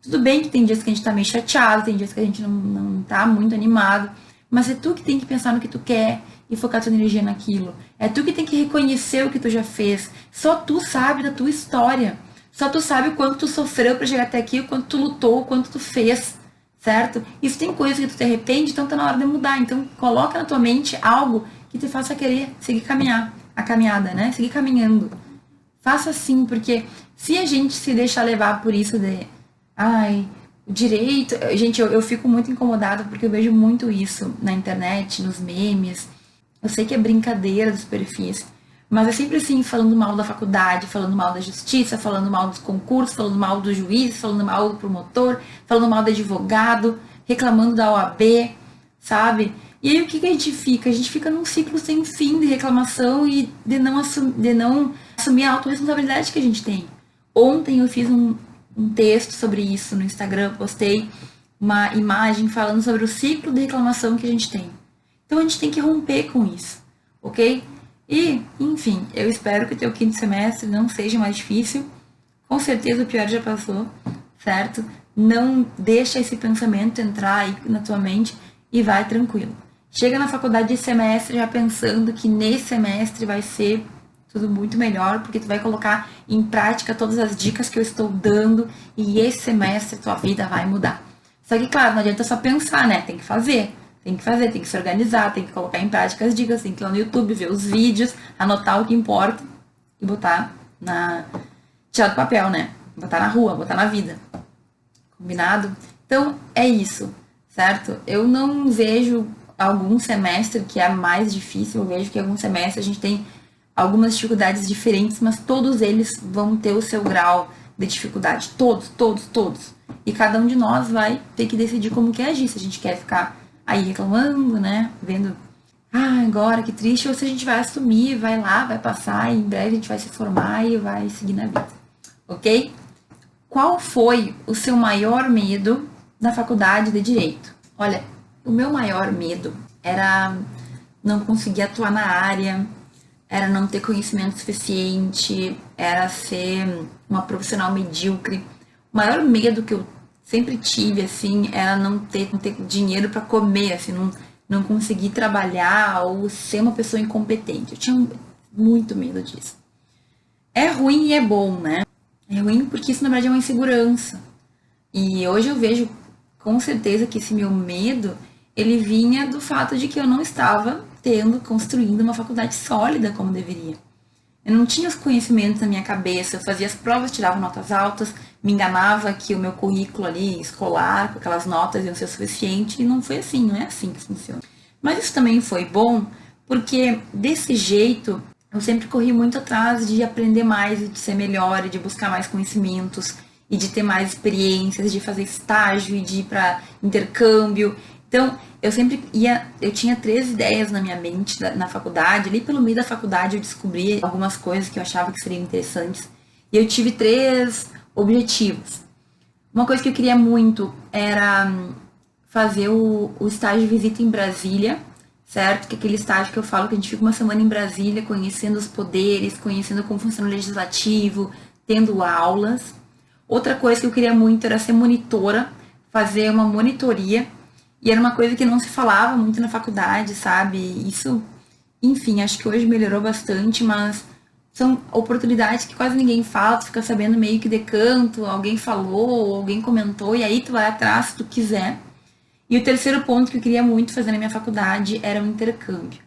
Tudo bem que tem dias que a gente tá meio chateado, tem dias que a gente não tá muito animado, mas é tu que tem que pensar no que tu quer e focar tua energia naquilo. É tu que tem que reconhecer o que tu já fez. Só tu sabe da tua história. Só tu sabe o quanto tu sofreu pra chegar até aqui, o quanto tu lutou, o quanto tu fez, certo? E se tem coisa que tu te arrepende, então tá na hora de mudar. Então coloca na tua mente algo que te faça querer seguir a caminhada, né? Seguir caminhando. Faça assim, porque se a gente se deixar levar por isso de ai, o direito. Gente, eu fico muito incomodada porque eu vejo muito isso na internet, nos memes. Eu sei que é brincadeira dos perfis, mas é sempre assim, falando mal da faculdade, falando mal da justiça, falando mal dos concursos, falando mal do juiz, falando mal do promotor, falando mal do advogado, reclamando da OAB, sabe? E aí o que a gente fica? A gente fica num ciclo sem fim de reclamação e de não assumir a autorresponsabilidade que a gente tem. Ontem eu fiz um texto sobre isso no Instagram, postei uma imagem falando sobre o ciclo de reclamação que a gente tem. Então a gente tem que romper com isso, ok? E, enfim, eu espero que o teu quinto semestre não seja mais difícil. Com certeza o pior já passou, certo? Não deixa esse pensamento entrar aí na tua mente e vai tranquilo. Chega na faculdade de semestre já pensando que nesse semestre vai ser tudo muito melhor, porque tu vai colocar em prática todas as dicas que eu estou dando e esse semestre tua vida vai mudar. Só que, claro, não adianta só pensar, né? Tem que fazer, tem que se organizar, tem que colocar em prática as dicas, tem que ir lá no YouTube, ver os vídeos, anotar o que importa e botar tirar do papel, né? Botar na rua, botar na vida. Combinado? Então, é isso, certo? Eu não vejo algum semestre que é mais difícil, eu vejo que algum semestre a gente tem algumas dificuldades diferentes, mas todos eles vão ter o seu grau de dificuldade. Todos. E cada um de nós vai ter que decidir como quer agir. Se a gente quer ficar aí reclamando, né? Vendo, agora que triste, ou se a gente vai assumir, vai lá, vai passar, e em breve a gente vai se formar e vai seguir na vida. Ok? Qual foi o seu maior medo na faculdade de Direito? Olha, o meu maior medo era não conseguir atuar na área, era não ter conhecimento suficiente, era ser uma profissional medíocre. O maior medo que eu sempre tive, assim, era não ter dinheiro para comer, assim, não conseguir trabalhar ou ser uma pessoa incompetente. Eu tinha muito medo disso. É ruim e é bom, né? É ruim porque isso, na verdade, é uma insegurança. E hoje eu vejo com certeza que esse meu medo, ele vinha do fato de que eu não estava construindo uma faculdade sólida como deveria. Eu não tinha os conhecimentos na minha cabeça, eu fazia as provas, tirava notas altas, me enganava que o meu currículo ali escolar, com aquelas notas iam ser o suficiente, e não foi assim, não é assim que funciona. Mas isso também foi bom, porque desse jeito eu sempre corri muito atrás de aprender mais, e de ser melhor, e de buscar mais conhecimentos, e de ter mais experiências, de fazer estágio, e de ir para intercâmbio. Então, eu tinha 3 ideias na minha mente na faculdade. Ali pelo meio da faculdade eu descobri algumas coisas que eu achava que seriam interessantes. E eu tive 3 objetivos. Uma coisa que eu queria muito era fazer o estágio de visita em Brasília, certo? Que é aquele estágio que eu falo que a gente fica uma semana em Brasília conhecendo os poderes, conhecendo como funciona o legislativo, tendo aulas. Outra coisa que eu queria muito era ser monitora, fazer uma monitoria. E era uma coisa que não se falava muito na faculdade, sabe? Isso, enfim, acho que hoje melhorou bastante, mas são oportunidades que quase ninguém fala, tu fica sabendo meio que de canto, alguém falou, alguém comentou, e aí tu vai atrás se tu quiser. E o terceiro ponto que eu queria muito fazer na minha faculdade era um intercâmbio.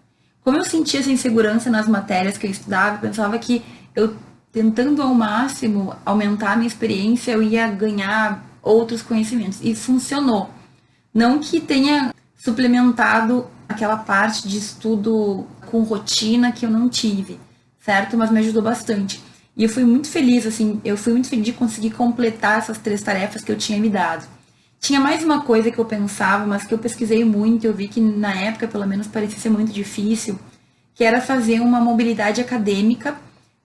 Como eu sentia essa insegurança nas matérias que eu estudava, eu pensava que eu, tentando ao máximo aumentar a minha experiência, eu ia ganhar outros conhecimentos. E funcionou. Não que tenha suplementado aquela parte de estudo com rotina que eu não tive, certo? Mas me ajudou bastante. E eu fui muito feliz, assim, eu fui muito feliz de conseguir completar essas 3 tarefas que eu tinha me dado. Tinha mais uma coisa que eu pensava, mas que eu pesquisei muito, eu vi que na época, pelo menos, parecia ser muito difícil, que era fazer uma mobilidade acadêmica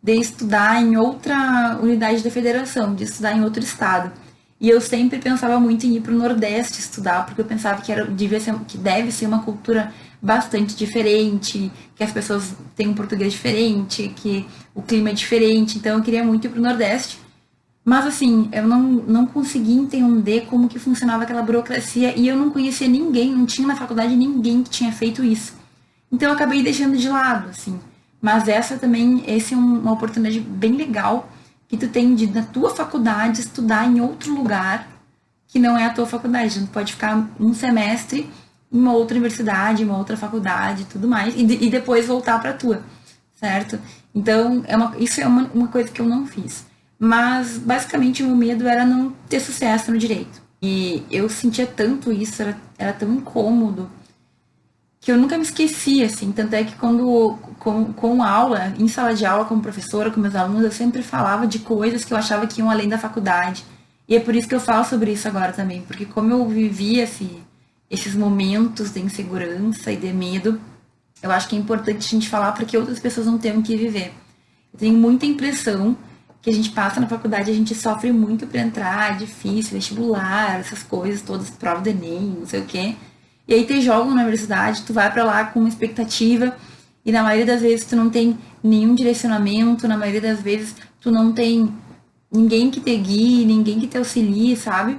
de estudar em outra unidade da federação, de estudar em outro estado. E eu sempre pensava muito em ir para o Nordeste estudar, porque eu pensava que que deve ser uma cultura bastante diferente, que as pessoas têm um português diferente, que o clima é diferente. Então eu queria muito ir para o Nordeste. Mas assim, eu não conseguia entender como que funcionava aquela burocracia e eu não conhecia ninguém, não tinha na faculdade ninguém que tinha feito isso. Então eu acabei deixando de lado, assim. Mas essa é uma oportunidade bem legal que tu tem de, na tua faculdade, estudar em outro lugar que não é a tua faculdade. Tu pode ficar um semestre em uma outra universidade, em uma outra faculdade e tudo mais, e depois voltar para a tua, certo? Então, isso é uma coisa que eu não fiz. Mas, basicamente, o meu medo era não ter sucesso no direito. E eu sentia tanto isso, era tão incômodo, que eu nunca me esqueci, assim. Tanto é que quando, com aula, em sala de aula, como professora, com meus alunos, eu sempre falava de coisas que eu achava que iam além da faculdade. E é por isso que eu falo sobre isso agora também. Porque como eu vivia esses momentos de insegurança e de medo, eu acho que é importante a gente falar para que outras pessoas não tenham que viver. Eu tenho muita impressão que a gente passa na faculdade, a gente sofre muito para entrar, é difícil, vestibular, essas coisas todas, prova do Enem, não sei o quê. E aí te jogam na universidade, tu vai para lá com uma expectativa e na maioria das vezes tu não tem nenhum direcionamento, na maioria das vezes tu não tem ninguém que te guie, ninguém que te auxilie, sabe?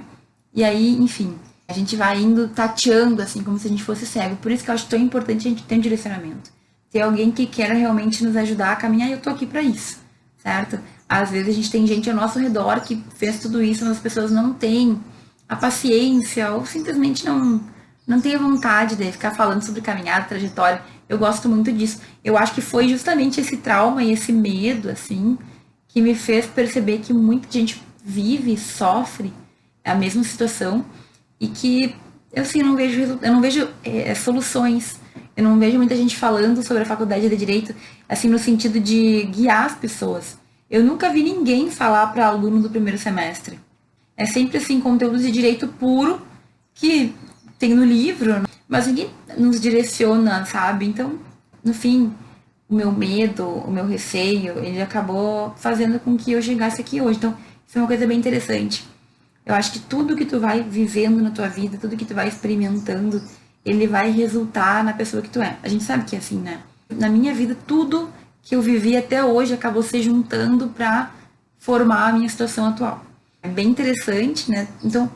E aí, enfim, a gente vai indo tateando, assim, como se a gente fosse cego. Por isso que eu acho tão importante a gente ter um direcionamento. Ter alguém que queira realmente nos ajudar a caminhar e eu tô aqui para isso, certo? Às vezes a gente tem gente ao nosso redor que fez tudo isso, mas as pessoas não têm a paciência ou simplesmente não têm a vontade de ficar falando sobre caminhada, trajetória. Eu gosto muito disso. Eu acho que foi justamente esse trauma e esse medo, assim, que me fez perceber que muita gente vive, sofre a mesma situação e que eu assim, eu não vejo soluções. Eu não vejo muita gente falando sobre a faculdade de Direito, assim, no sentido de guiar as pessoas. Eu nunca vi ninguém falar para aluno do primeiro semestre. É sempre assim, conteúdo de direito puro que tem no livro, mas ninguém nos direciona, sabe? Então, no fim, o meu medo, o meu receio, ele acabou fazendo com que eu chegasse aqui hoje. Então, isso é uma coisa bem interessante. Eu acho que tudo que tu vai vivendo na tua vida, tudo que tu vai experimentando, ele vai resultar na pessoa que tu é. A gente sabe que é assim, né? Na minha vida, tudo que eu vivi até hoje acabou se juntando para formar a minha situação atual. É bem interessante, né? Então,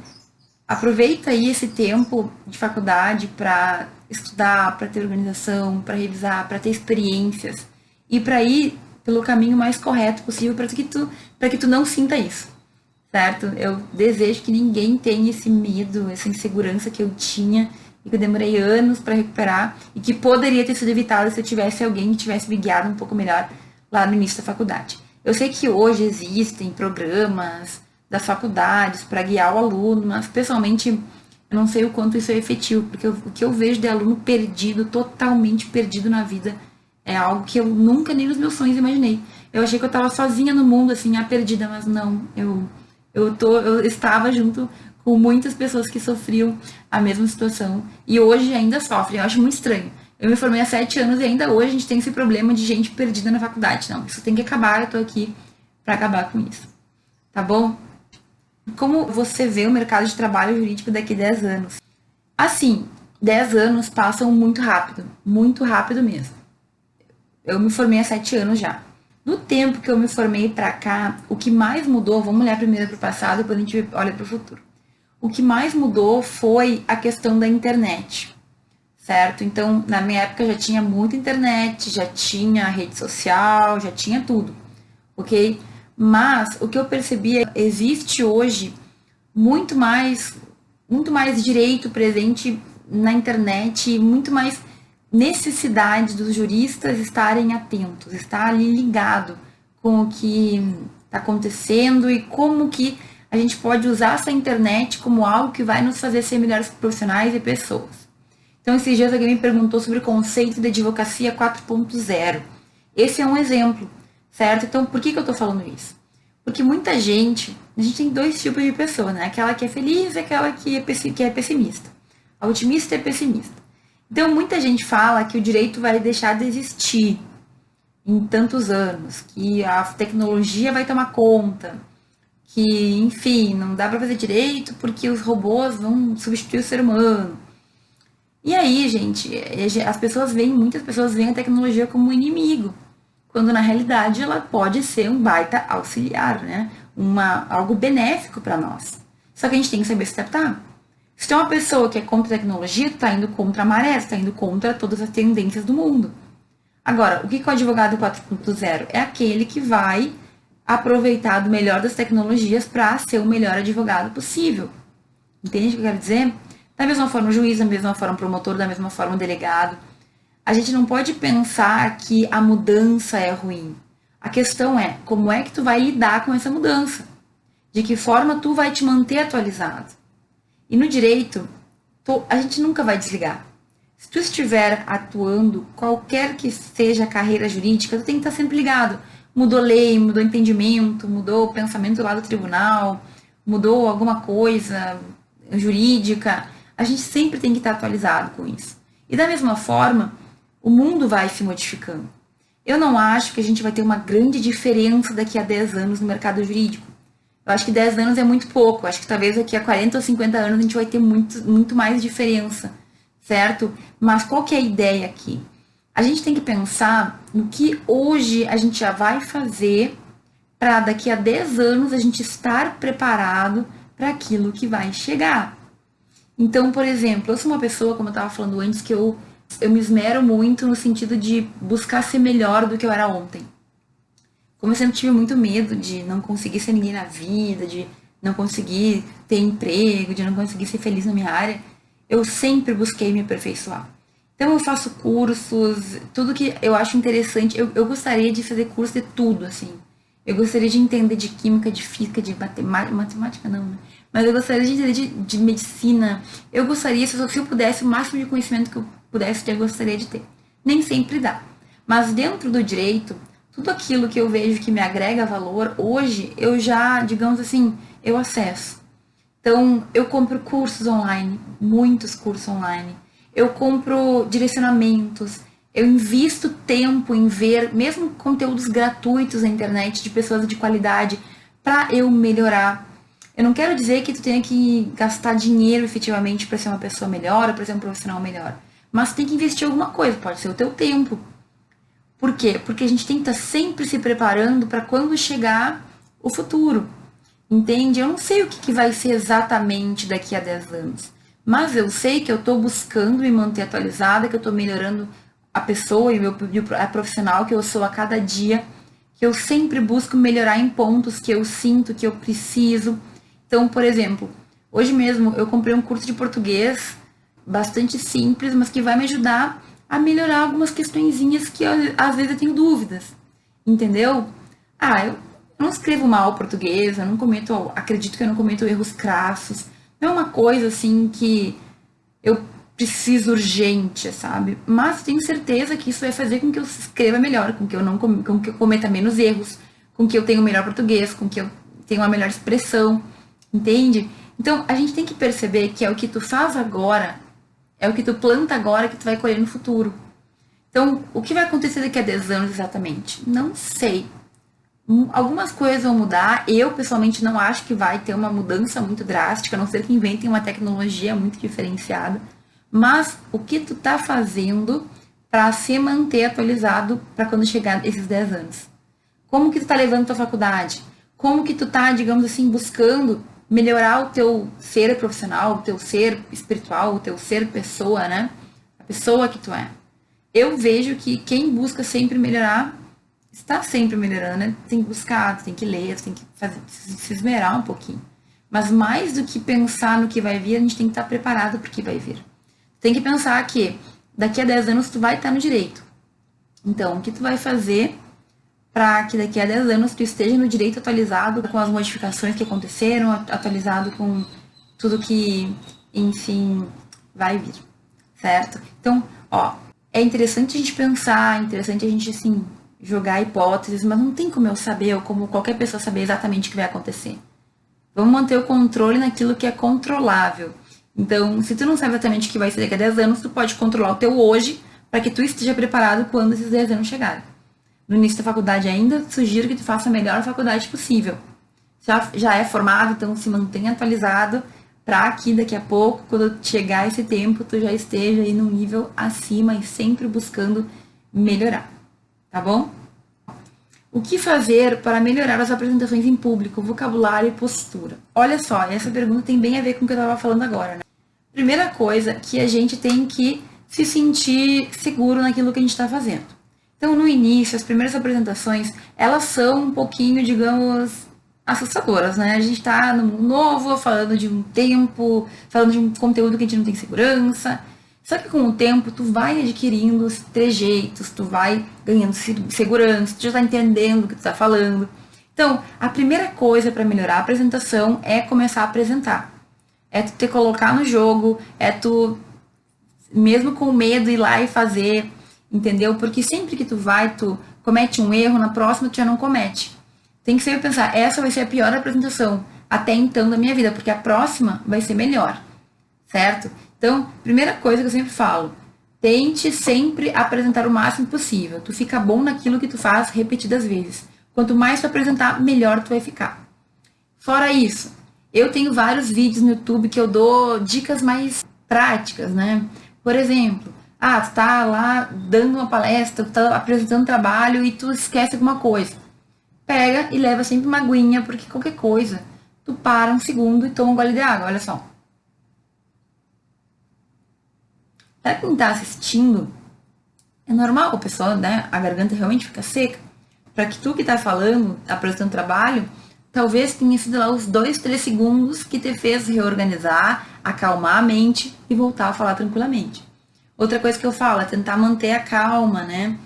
aproveita aí esse tempo de faculdade para estudar, para ter organização, para revisar, para ter experiências e para ir pelo caminho mais correto possível para que tu não sinta isso, certo? Eu desejo que ninguém tenha esse medo, essa insegurança que eu tinha e que eu demorei anos para recuperar e que poderia ter sido evitado se eu tivesse alguém que tivesse me guiado um pouco melhor lá no início da faculdade. Eu sei que hoje existem programas das faculdades para guiar o aluno, mas pessoalmente eu não sei o quanto isso é efetivo, porque o que eu vejo de aluno perdido, totalmente perdido na vida, é algo que eu nunca nem nos meus sonhos imaginei. Eu achei que eu estava sozinha no mundo, assim, a perdida, mas não, eu estava junto com muitas pessoas que sofriam a mesma situação e hoje ainda sofrem. Eu acho muito estranho. Eu me formei há 7 anos e ainda hoje a gente tem esse problema de gente perdida na faculdade. Não, isso tem que acabar, eu tô aqui para acabar com isso. Tá bom? Como você vê o mercado de trabalho jurídico daqui a 10 anos? Assim, 10 anos passam muito rápido mesmo. Eu me formei há 7 anos já. No tempo que eu me formei pra cá, o que mais mudou, vamos olhar primeiro pro passado, depois a gente olha pro futuro. O que mais mudou foi a questão da internet, certo? Então, na minha época já tinha muita internet, já tinha rede social, já tinha tudo, ok? Mas o que eu percebi é que existe hoje muito mais, muito mais direito presente na internet, muito mais necessidade dos juristas estarem atentos, estar ali ligado com o que está acontecendo e como que a gente pode usar essa internet como algo que vai nos fazer ser melhores profissionais e pessoas. Então, esses dias alguém me perguntou sobre o conceito de advocacia 4.0. Esse é um exemplo, certo? Então, por que eu estou falando isso? Porque muita gente, a gente tem dois tipos de pessoa, né? Aquela que é feliz e aquela que é pessimista. A otimista e pessimista. Então, muita gente fala que o direito vai deixar de existir em tantos anos, que a tecnologia vai tomar conta, que, enfim, não dá para fazer direito porque os robôs vão substituir o ser humano. E aí, gente, muitas pessoas veem a tecnologia como um inimigo, quando na realidade ela pode ser um baita auxiliar, né? Algo benéfico para nós. Só que a gente tem que saber se adaptar. Se tem uma pessoa que é contra a tecnologia, tu tá indo contra a maré, tu tá indo contra todas as tendências do mundo. Agora, o que é o advogado 4.0? É aquele que vai aproveitar do melhor das tecnologias para ser o melhor advogado possível. Entende o que eu quero dizer? Da mesma forma o juiz, da mesma forma o promotor, da mesma forma o delegado. A gente não pode pensar que a mudança é ruim. A questão é, como é que tu vai lidar com essa mudança? De que forma tu vai te manter atualizado? E no direito, a gente nunca vai desligar. Se tu estiver atuando, qualquer que seja a carreira jurídica, tu tem que estar sempre ligado. Mudou lei, mudou entendimento, mudou o pensamento lá do tribunal, mudou alguma coisa jurídica. A gente sempre tem que estar atualizado com isso. E da mesma forma, o mundo vai se modificando. Eu não acho que a gente vai ter uma grande diferença daqui a 10 anos no mercado jurídico. Eu acho que 10 anos é muito pouco. Eu acho que talvez daqui a 40 ou 50 anos a gente vai ter muito mais diferença, certo? Mas qual que é a ideia aqui? A gente tem que pensar no que hoje a gente já vai fazer para daqui a 10 anos a gente estar preparado para aquilo que vai chegar. Então, por exemplo, eu sou uma pessoa, como eu estava falando antes, que eu me esmero muito no sentido de buscar ser melhor do que eu era ontem. Como eu sempre tive muito medo de não conseguir ser ninguém na vida, de não conseguir ter emprego, de não conseguir ser feliz na minha área, eu sempre busquei me aperfeiçoar. Então eu faço cursos, tudo que eu acho interessante, eu gostaria de fazer curso de tudo, assim. Eu gostaria de entender de química, de física, de matemática não, né? Mas eu gostaria de entender de medicina. Eu gostaria, se eu pudesse, o máximo de conhecimento que eu pudesse ter, eu gostaria de ter. Nem sempre dá. Mas dentro do direito, tudo aquilo que eu vejo que me agrega valor, hoje eu já, digamos assim, eu acesso. Então, eu compro cursos online, muitos cursos online. Eu compro direcionamentos. Eu invisto tempo em ver, mesmo conteúdos gratuitos na internet, de pessoas de qualidade, para eu melhorar. Eu não quero dizer que tu tenha que gastar dinheiro efetivamente para ser uma pessoa melhor, para ser um profissional melhor. Mas tem que investir alguma coisa, pode ser o teu tempo. Por quê? Porque a gente tem que estar sempre se preparando para quando chegar o futuro. Entende? Eu não sei o que vai ser exatamente daqui a 10 anos. Mas eu sei que eu estou buscando me manter atualizada, que eu estou melhorando a pessoa e a profissional que eu sou a cada dia, que eu sempre busco melhorar em pontos que eu sinto que eu preciso. Então, por exemplo, hoje mesmo eu comprei um curso de português bastante simples, mas que vai me ajudar a melhorar algumas questõezinhas que às vezes eu tenho dúvidas. Entendeu? Eu não escrevo mal português, acredito que eu não cometo erros crassos. Não é uma coisa assim que eu preciso urgente, sabe? Mas tenho certeza que isso vai fazer com que eu escreva melhor, com que eu cometa menos erros, com que eu tenha o melhor português, com que eu tenha uma melhor expressão, entende? Então, a gente tem que perceber que é o que tu faz agora, é o que tu planta agora que tu vai colher no futuro. Então, o que vai acontecer daqui a 10 anos exatamente? Não sei. Algumas coisas vão mudar. Eu, pessoalmente, não acho que vai ter uma mudança muito drástica, a não ser que inventem uma tecnologia muito diferenciada. Mas o que tu tá fazendo para se manter atualizado para quando chegar esses 10 anos? Como que tu tá levando tua faculdade? Como que tu tá, digamos assim, buscando melhorar o teu ser profissional, o teu ser espiritual, o teu ser pessoa, né? A pessoa que tu é. Eu vejo que quem busca sempre melhorar está sempre melhorando, né? Tem que buscar, tem que ler, tem que fazer, se esmerar um pouquinho. Mas mais do que pensar no que vai vir, a gente tem que estar preparado para o que vai vir. Tem que pensar que daqui a 10 anos tu vai estar no direito. Então, o que tu vai fazer para que daqui a 10 anos tu esteja no direito atualizado com as modificações que aconteceram, atualizado com tudo que, enfim, vai vir, certo? Então, ó, é interessante a gente pensar, é interessante a gente, assim, jogar hipóteses, mas não tem como eu saber, ou como qualquer pessoa saber exatamente o que vai acontecer. Vamos manter o controle naquilo que é controlável. Então, se tu não sabe exatamente o que vai ser daqui a 10 anos, tu pode controlar o teu hoje para que tu esteja preparado quando esses 10 anos chegarem. No início da faculdade ainda, sugiro que tu faça a melhor faculdade possível. Já é formado, então se mantenha atualizado para que daqui a pouco, quando chegar esse tempo, tu já esteja aí num nível acima e sempre buscando melhorar. Tá bom? O que fazer para melhorar as apresentações em público, vocabulário e postura? Olha só, essa pergunta tem bem a ver com o que eu estava falando agora, né? Primeira coisa, que a gente tem que se sentir seguro naquilo que a gente está fazendo. Então, no início, as primeiras apresentações, elas são um pouquinho, digamos, assustadoras, né? A gente está no mundo novo, falando de um tempo, falando de um conteúdo que a gente não tem segurança. Só que com o tempo, tu vai adquirindo os trejeitos, tu vai ganhando segurança, tu já tá entendendo o que tu tá falando. Então, a primeira coisa para melhorar a apresentação é começar a apresentar. É tu te colocar no jogo, é tu, mesmo com medo, ir lá e fazer, entendeu? Porque sempre que tu vai, tu comete um erro, na próxima tu já não comete. Tem que sempre pensar, essa vai ser a pior apresentação até então da minha vida, porque a próxima vai ser melhor, certo? Então, primeira coisa que eu sempre falo, tente sempre apresentar o máximo possível. Tu fica bom naquilo que tu faz repetidas vezes. Quanto mais tu apresentar, melhor tu vai ficar. Fora isso, eu tenho vários vídeos no YouTube que eu dou dicas mais práticas, né? Por exemplo, tu tá lá dando uma palestra, tu tá apresentando trabalho e tu esquece alguma coisa. Pega e leva sempre uma aguinha, porque qualquer coisa, tu para um segundo e toma um gole de água, olha só. Para quem está assistindo, é normal a pessoa, né? A garganta realmente fica seca. Para que tu que está falando, apresentando trabalho, talvez tenha sido lá os 2, 3 segundos que te fez reorganizar, acalmar a mente e voltar a falar tranquilamente. Outra coisa que eu falo é tentar manter a calma, né?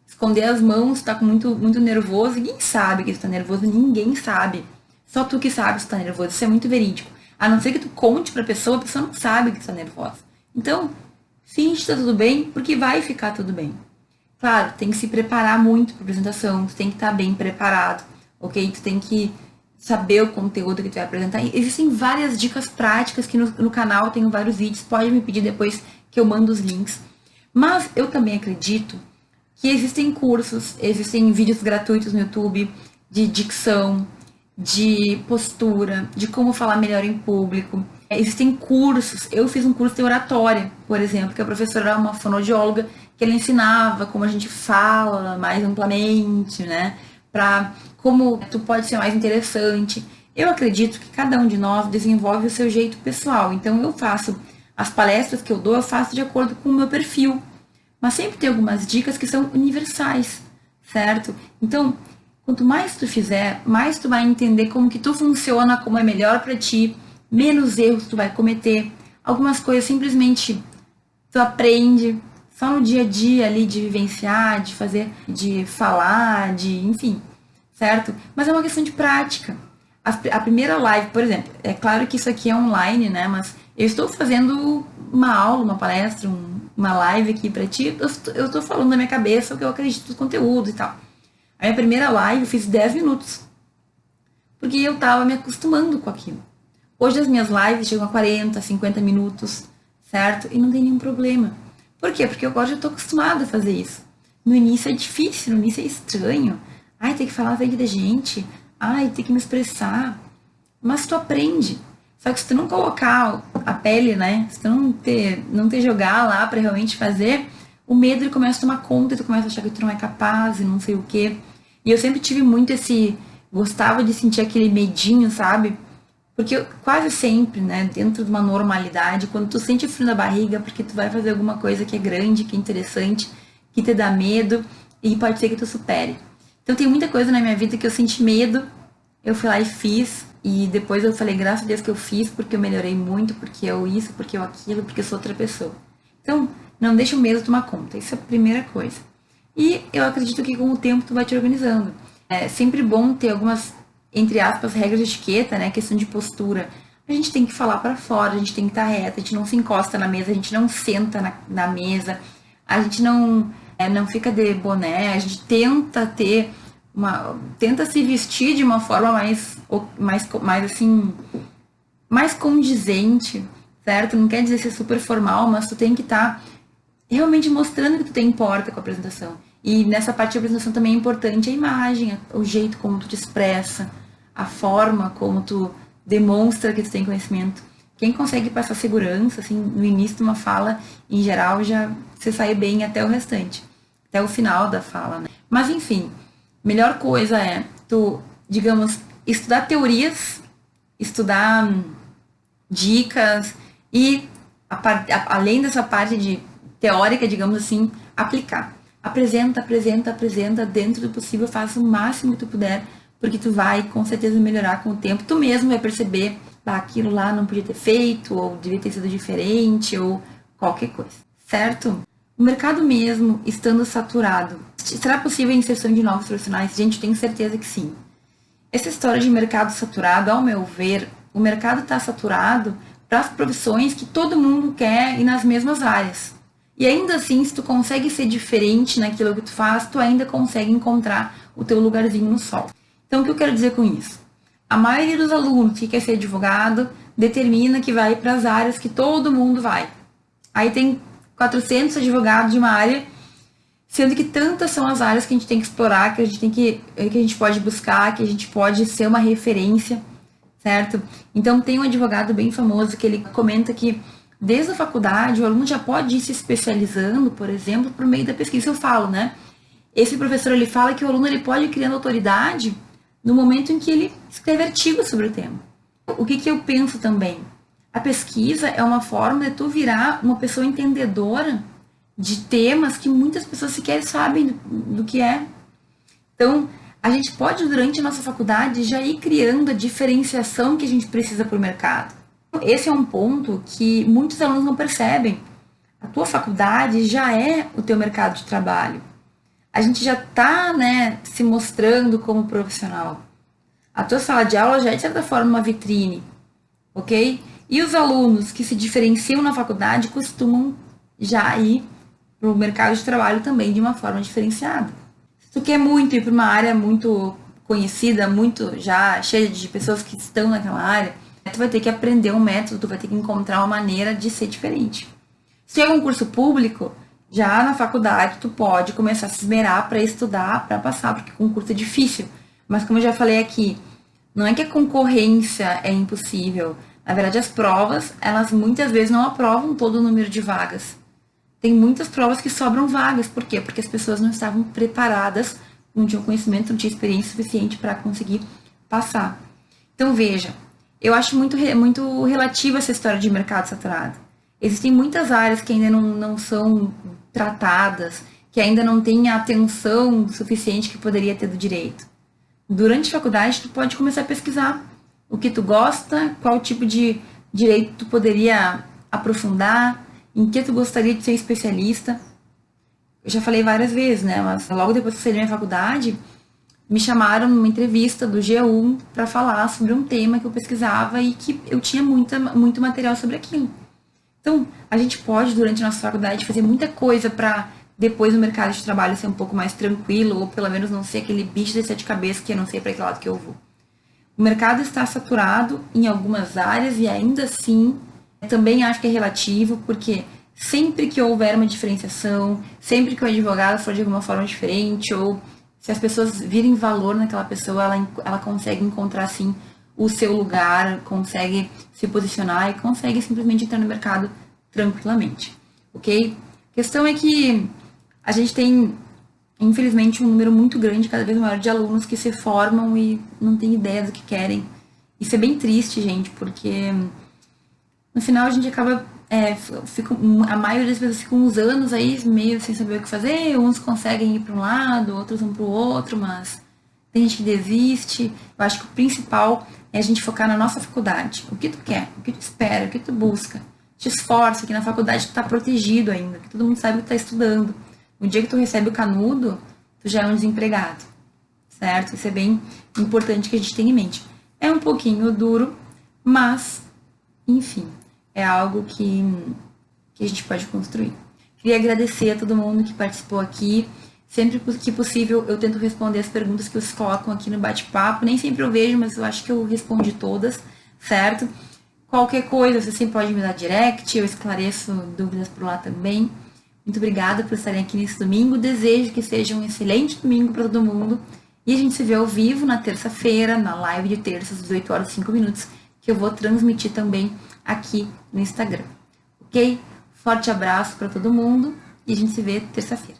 Esconder as mãos, tá com muito nervoso, ninguém sabe que tu tá nervoso, ninguém sabe. Só tu que sabe se tu tá nervoso, isso é muito verídico. A não ser que tu conte pra pessoa, a pessoa não sabe que tu tá nervosa. Então, finge que tá tudo bem, porque vai ficar tudo bem. Claro, tem que se preparar muito para a apresentação, tu tem que estar bem preparado, ok? Tu tem que saber o conteúdo que tu vai apresentar. E existem várias dicas práticas que no canal eu tenho vários vídeos, pode me pedir depois que eu mando os links. Mas eu também acredito que existem cursos, existem vídeos gratuitos no YouTube de dicção, de postura, de como falar melhor em público. Existem cursos, eu fiz um curso de oratória, por exemplo, que a professora era uma fonoaudióloga, que ela ensinava como a gente fala mais amplamente, né? Para como tu pode ser mais interessante. Eu acredito que cada um de nós desenvolve o seu jeito pessoal. Então eu faço as palestras que eu dou, eu faço de acordo com o meu perfil. Mas sempre tem algumas dicas que são universais, certo? Então, quanto mais tu fizer, mais tu vai entender como que tu funciona, como é melhor para ti, menos erros tu vai cometer. Algumas coisas simplesmente tu aprende só no dia a dia ali de vivenciar, de fazer, de falar, de enfim, certo? Mas é uma questão de prática. A primeira live, por exemplo, é claro que isso aqui é online, né? Mas eu estou fazendo uma aula, uma palestra, uma live aqui pra ti. Eu estou falando na minha cabeça o que eu acredito do conteúdo e tal. A minha primeira live eu fiz 10 minutos. Porque eu tava me acostumando com aquilo. Hoje as minhas lives chegam a 40, 50 minutos, certo? E não tem nenhum problema. Por quê? Porque agora já estou acostumada a fazer isso. No início é difícil, no início é estranho. Ai, tem que falar na frente da gente. Ai, tem que me expressar. Mas tu aprende. Só que se tu não colocar a pele, né? Se tu não te jogar lá pra realmente fazer, o medo ele começa a tomar conta e tu começa a achar que tu não é capaz e não sei o quê. E eu sempre tive muito gostava de sentir aquele medinho, sabe? Porque quase sempre, né, dentro de uma normalidade, quando tu sente frio na barriga, porque tu vai fazer alguma coisa que é grande, que é interessante, que te dá medo, e pode ser que tu supere. Então tem muita coisa na minha vida que eu senti medo, eu fui lá e fiz, e depois eu falei, graças a Deus que eu fiz, porque eu melhorei muito, porque eu isso, porque eu aquilo, porque eu sou outra pessoa. Então, não deixa o medo tomar conta, isso é a primeira coisa. E eu acredito que com o tempo tu vai te organizando. É sempre bom ter algumas, entre aspas, regras de etiqueta, né? Questão de postura. A gente tem que falar para fora, a gente tem que estar reta, a gente não se encosta na mesa, a gente não senta na mesa, a gente não fica de boné, a gente tenta tenta se vestir de uma forma mais assim, mais condizente, certo? Não quer dizer ser super formal, mas tu tem que estar realmente mostrando que tu tem importa com a apresentação. E nessa parte de apresentação também é importante a imagem, o jeito como tu te expressa, a forma como tu demonstra que tu tem conhecimento. Quem consegue passar segurança, assim, no início de uma fala, em geral, já você sai bem até o restante, até o final da fala, né? Mas enfim, melhor coisa é tu, digamos, estudar teorias, estudar dicas e além dessa parte de teórica, digamos assim, aplicar. Apresenta dentro do possível, faça o máximo que tu puder, porque tu vai com certeza melhorar com o tempo. Tu mesmo vai perceber, aquilo lá não podia ter feito, ou devia ter sido diferente, ou qualquer coisa, certo? O mercado mesmo estando saturado, será possível a inserção de novos profissionais? Gente, eu tenho certeza que sim. Essa história de mercado saturado, ao meu ver, o mercado está saturado para as profissões que todo mundo quer e nas mesmas áreas. E ainda assim, se tu consegue ser diferente naquilo que tu faz, tu ainda consegue encontrar o teu lugarzinho no sol. Então, o que eu quero dizer com isso? A maioria dos alunos que quer ser advogado determina que vai para as áreas que todo mundo vai. Aí tem 400 advogados de uma área, sendo que tantas são as áreas que a gente tem que explorar, que a gente pode buscar, que a gente pode ser uma referência, certo? Então, tem um advogado bem famoso que ele comenta que desde a faculdade, o aluno já pode ir se especializando, por exemplo, por meio da pesquisa. Eu falo, né? Esse professor, ele fala que o aluno ele pode ir criando autoridade no momento em que ele escreve artigos sobre o tema. O que eu penso também? A pesquisa é uma forma de tu virar uma pessoa entendedora de temas que muitas pessoas sequer sabem do que é. Então, a gente pode, durante a nossa faculdade, já ir criando a diferenciação que a gente precisa para o mercado. Esse é um ponto que muitos alunos não percebem. A tua faculdade já é o teu mercado de trabalho. A gente já está, né, se mostrando como profissional. A tua sala de aula já é, de certa forma, uma vitrine, ok? E os alunos que se diferenciam na faculdade costumam já ir para o mercado de trabalho também de uma forma diferenciada. Se tu quer muito ir para uma área muito conhecida, muito já cheia de pessoas que estão naquela área, tu vai ter que aprender um método, tu vai ter que encontrar uma maneira de ser diferente. Se é um curso público, já na faculdade tu pode começar a se esmerar para estudar, para passar, porque concurso é difícil. Mas como eu já falei aqui, não é que a concorrência é impossível. Na verdade, as provas, elas muitas vezes não aprovam todo o número de vagas. Tem muitas provas que sobram vagas. Por quê? Porque as pessoas não estavam preparadas, não tinham conhecimento, não tinham experiência suficiente para conseguir passar. Então, veja, eu acho muito relativa essa história de mercado saturado. Existem muitas áreas que ainda não são tratadas, que ainda não têm a atenção suficiente que poderia ter do direito. Durante a faculdade, tu pode começar a pesquisar o que tu gosta, qual tipo de direito tu poderia aprofundar, em que tu gostaria de ser especialista. Eu já falei várias vezes, né? Mas logo depois que eu saí da minha faculdade, me chamaram numa entrevista do G1 para falar sobre um tema que eu pesquisava e que eu tinha muito material sobre aquilo. Então, a gente pode, durante a nossa faculdade, fazer muita coisa para depois no mercado de trabalho ser um pouco mais tranquilo, ou pelo menos não ser aquele bicho de sete cabeças que eu não sei para que lado que eu vou. O mercado está saturado em algumas áreas e ainda assim, também acho que é relativo, porque sempre que houver uma diferenciação, sempre que o advogado for de alguma forma diferente, ou se as pessoas virem valor naquela pessoa, ela consegue encontrar, assim, o seu lugar, consegue se posicionar e consegue simplesmente entrar no mercado tranquilamente, ok? A questão é que a gente tem, infelizmente, um número muito grande, cada vez maior, de alunos que se formam e não têm ideia do que querem. Isso é bem triste, gente, porque no final a gente acaba, a maioria das pessoas ficam uns anos aí meio sem saber o que fazer, uns conseguem ir para um lado, outros vão para o outro, mas tem gente que desiste. Eu acho que o principal é a gente focar na nossa faculdade. O que tu quer, o que tu espera, o que tu busca. Te esforça, que na faculdade tu tá protegido ainda, que todo mundo sabe que tu tá estudando. No dia que tu recebe o canudo, tu já é um desempregado, certo? Isso é bem importante que a gente tenha em mente. É um pouquinho duro, mas, enfim, é algo que a gente pode construir. Queria agradecer a todo mundo que participou aqui. Sempre que possível, eu tento responder as perguntas que vocês colocam aqui no bate-papo. Nem sempre eu vejo, mas eu acho que eu respondi todas, certo? Qualquer coisa, você sempre pode me dar direct, eu esclareço dúvidas por lá também. Muito obrigada por estarem aqui nesse domingo. Desejo que seja um excelente domingo para todo mundo. E a gente se vê ao vivo na terça-feira, na live de terça, às 18 horas e 5 minutos, que eu vou transmitir também aqui no Instagram. Ok? Forte abraço para todo mundo e a gente se vê terça-feira.